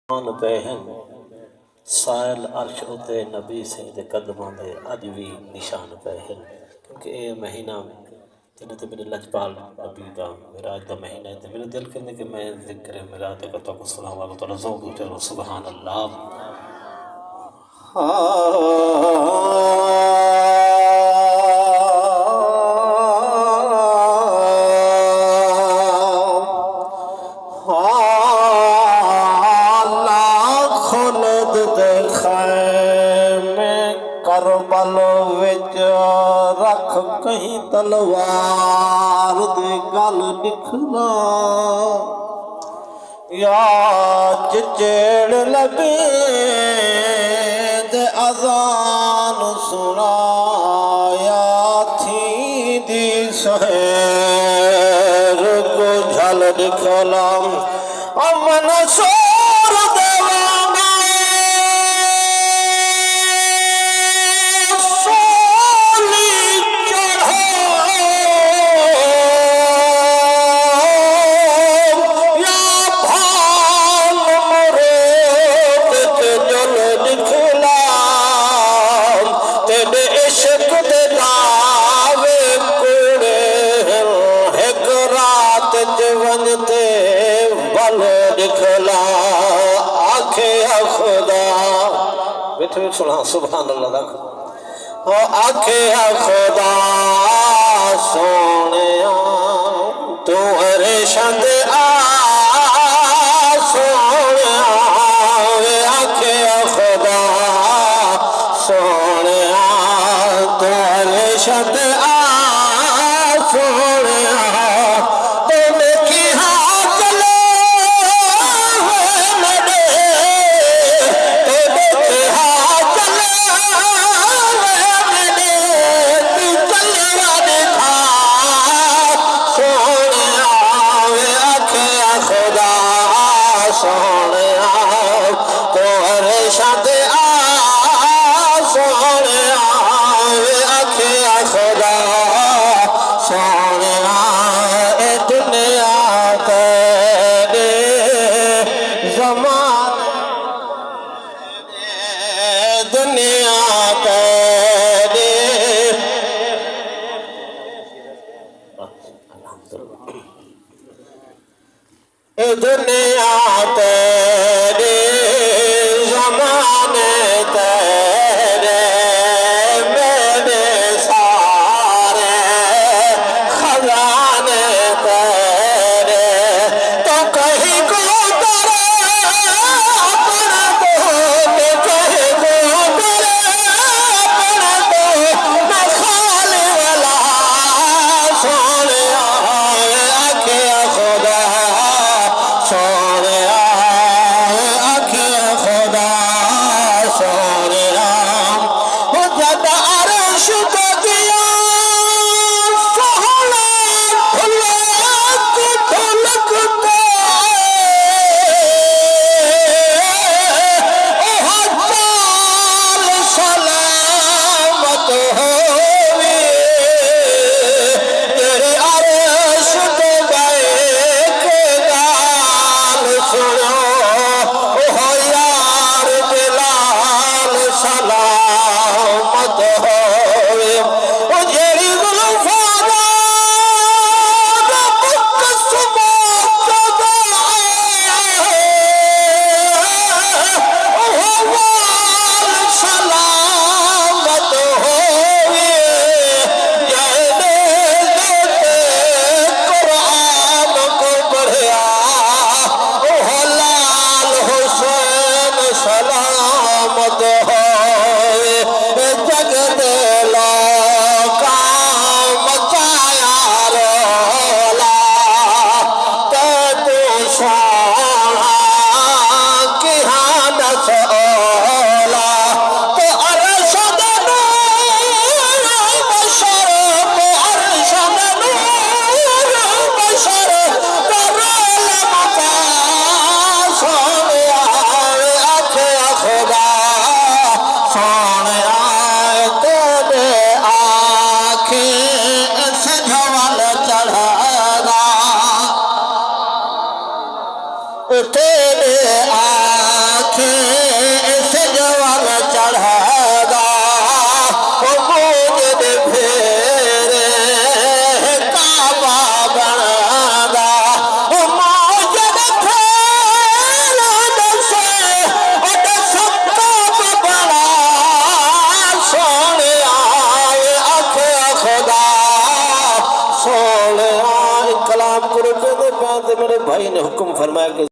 पहन सायल अर्श उते नबी से कदमां दे अज भी निशान पहन क्योंकि ये महीना तेने तो मेरे लजपाल नबी का मिराज का महीना है। मेरे दिल कहने कि मैं जिक्र मिराज का तो सुनावा तो ज़ौक़ चलो सुभान अल्लाह। करबल विच रख कहीं तलवार दे गल निखला या चिचेड़ लगे दे अजान सुनाया थी दी शहर को झल निखला अमन सोर देवाना सुभान अल्लाह हो आखे खुदा सोने तू हरे शंद सोने आखे खुदा सोने तू हरे शंद सोने ते मेरे भाई ने हुक्म फरमाया कि